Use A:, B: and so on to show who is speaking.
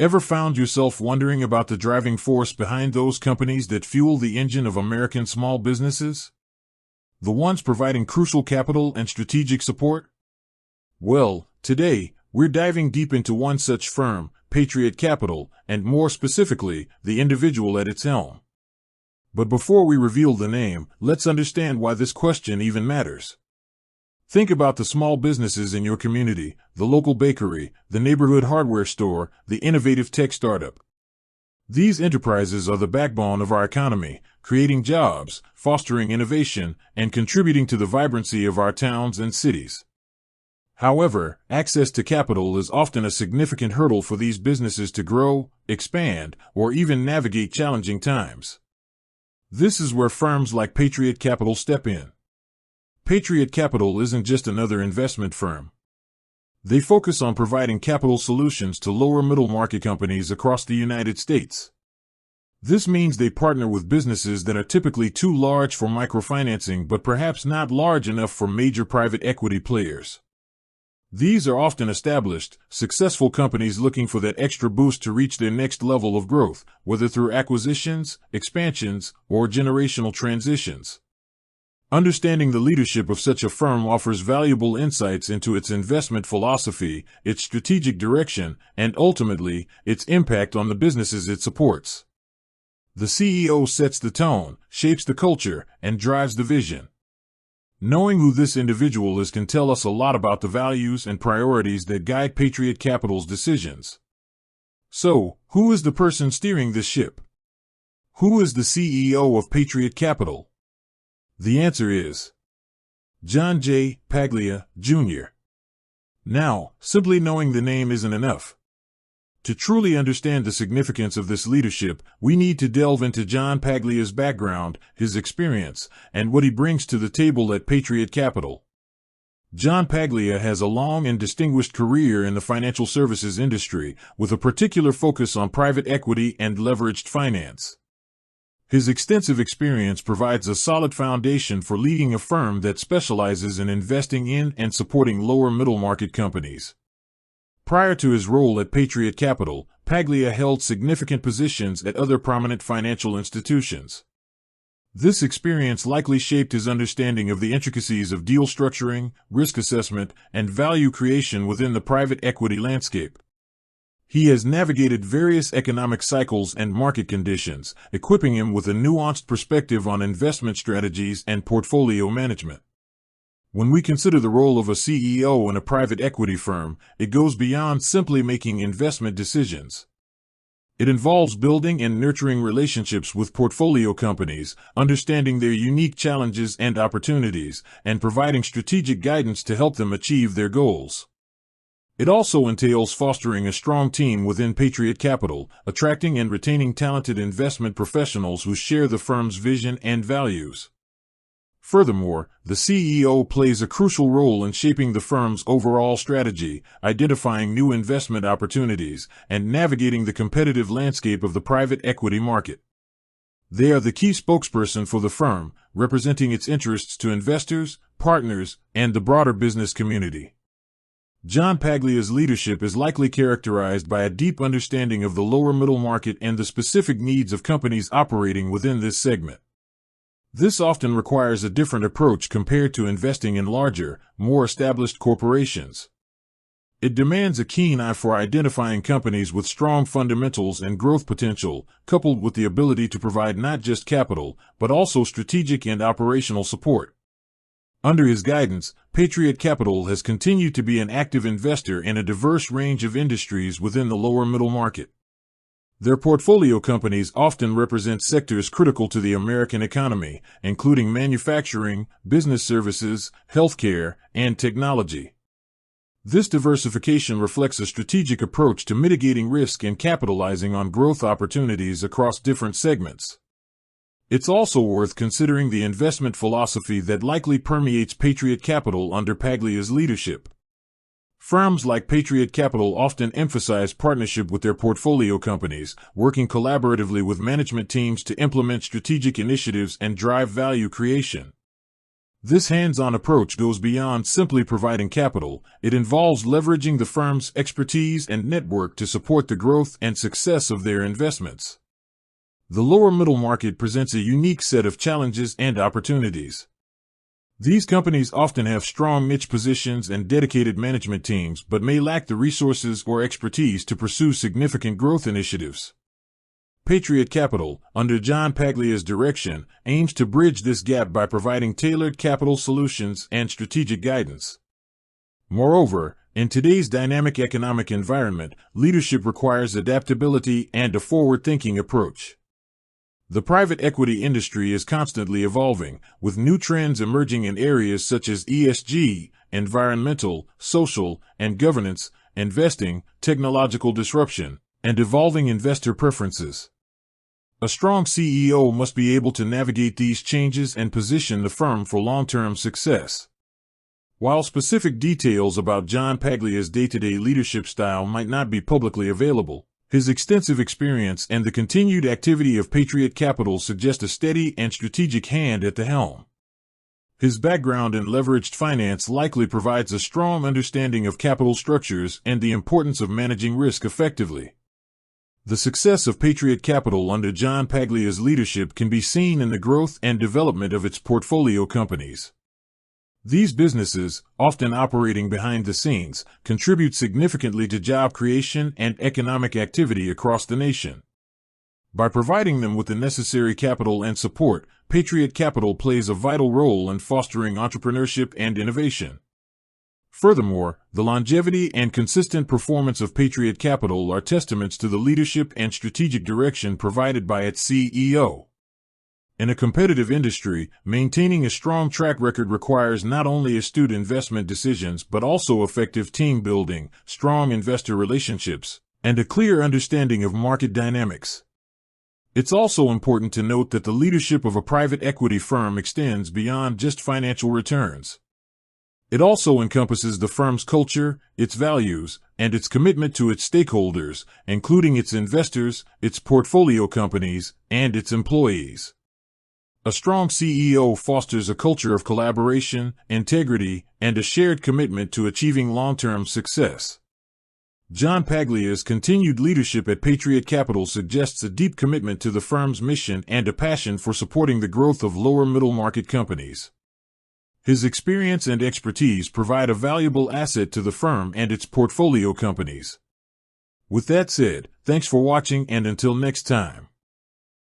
A: Ever found yourself wondering about the driving force behind those companies that fuel the engine of American small businesses? The ones providing crucial capital and strategic support? Well, today, we're diving deep into one such firm, Patriot Capital, and more specifically, the individual at its helm. But before we reveal the name, let's understand why this question even matters. Think about the small businesses in your community, the local bakery, the neighborhood hardware store, the innovative tech startup. These enterprises are the backbone of our economy, creating jobs, fostering innovation, and contributing to the vibrancy of our towns and cities. However, access to capital is often a significant hurdle for these businesses to grow, expand, or even navigate challenging times. This is where firms like Patriot Capital step in. Patriot Capital isn't just another investment firm. They focus on providing capital solutions to lower middle market companies across the United States. This means they partner with businesses that are typically too large for microfinancing but perhaps not large enough for major private equity players. These are often established, successful companies looking for that extra boost to reach their next level of growth, whether through acquisitions, expansions, or generational transitions. Understanding the leadership of such a firm offers valuable insights into its investment philosophy, its strategic direction, and ultimately, its impact on the businesses it supports. The CEO sets the tone, shapes the culture, and drives the vision. Knowing who this individual is can tell us a lot about the values and priorities that guide Patriot Capital's decisions. So, who is the person steering this ship? Who is the CEO of Patriot Capital? The answer is John J. Paglia, Jr. Now, simply knowing the name isn't enough. To truly understand the significance of this leadership, we need to delve into John Paglia's background, his experience, and what he brings to the table at Patriot Capital. John Paglia has a long and distinguished career in the financial services industry, with a particular focus on private equity and leveraged finance. His extensive experience provides a solid foundation for leading a firm that specializes in investing in and supporting lower middle market companies. Prior to his role at Patriot Capital, Paglia held significant positions at other prominent financial institutions. This experience likely shaped his understanding of the intricacies of deal structuring, risk assessment, and value creation within the private equity landscape. He has navigated various economic cycles and market conditions, equipping him with a nuanced perspective on investment strategies and portfolio management. When we consider the role of a CEO in a private equity firm, it goes beyond simply making investment decisions. It involves building and nurturing relationships with portfolio companies, understanding their unique challenges and opportunities, and providing strategic guidance to help them achieve their goals. It also entails fostering a strong team within Patriot Capital, attracting and retaining talented investment professionals who share the firm's vision and values. Furthermore, the CEO plays a crucial role in shaping the firm's overall strategy, identifying new investment opportunities, and navigating the competitive landscape of the private equity market. They are the key spokesperson for the firm, representing its interests to investors, partners, and the broader business community. John Paglia's leadership is likely characterized by a deep understanding of the lower middle market and the specific needs of companies operating within this segment. This often requires a different approach compared to investing in larger, more established corporations. It demands a keen eye for identifying companies with strong fundamentals and growth potential, coupled with the ability to provide not just capital, but also strategic and operational support. Under his guidance, Patriot Capital has continued to be an active investor in a diverse range of industries within the lower middle market. Their portfolio companies often represent sectors critical to the American economy, including manufacturing, business services, healthcare, and technology. This diversification reflects a strategic approach to mitigating risk and capitalizing on growth opportunities across different segments. It's also worth considering the investment philosophy that likely permeates Patriot Capital under Paglia's leadership. Firms like Patriot Capital often emphasize partnership with their portfolio companies, working collaboratively with management teams to implement strategic initiatives and drive value creation. This hands-on approach goes beyond simply providing capital. It involves leveraging the firm's expertise and network to support the growth and success of their investments. The lower middle market presents a unique set of challenges and opportunities. These companies often have strong niche positions and dedicated management teams, but may lack the resources or expertise to pursue significant growth initiatives. Patriot Capital, under John Paglia's direction, aims to bridge this gap by providing tailored capital solutions and strategic guidance. Moreover, in today's dynamic economic environment, leadership requires adaptability and a forward-thinking approach. The private equity industry is constantly evolving, with new trends emerging in areas such as ESG, environmental, social, and governance, investing, technological disruption, and evolving investor preferences. A strong CEO must be able to navigate these changes and position the firm for long-term success. While specific details about John Paglia's day-to-day leadership style might not be publicly available, his extensive experience and the continued activity of Patriot Capital suggest a steady and strategic hand at the helm. His background in leveraged finance likely provides a strong understanding of capital structures and the importance of managing risk effectively. The success of Patriot Capital under John Paglia's leadership can be seen in the growth and development of its portfolio companies. These businesses, often operating behind the scenes, contribute significantly to job creation and economic activity across the nation. By providing them with the necessary capital and support, Patriot Capital plays a vital role in fostering entrepreneurship and innovation. Furthermore, the longevity and consistent performance of Patriot Capital are testaments to the leadership and strategic direction provided by its CEO. In a competitive industry, maintaining a strong track record requires not only astute investment decisions but also effective team building, strong investor relationships, and a clear understanding of market dynamics. It's also important to note that the leadership of a private equity firm extends beyond just financial returns. It also encompasses the firm's culture, its values, and its commitment to its stakeholders, including its investors, its portfolio companies, and its employees. A strong CEO fosters a culture of collaboration, integrity, and a shared commitment to achieving long-term success. John Paglia's continued leadership at Patriot Capital suggests a deep commitment to the firm's mission and a passion for supporting the growth of lower middle market companies. His experience and expertise provide a valuable asset to the firm and its portfolio companies. With that said, thanks for watching, and until next time.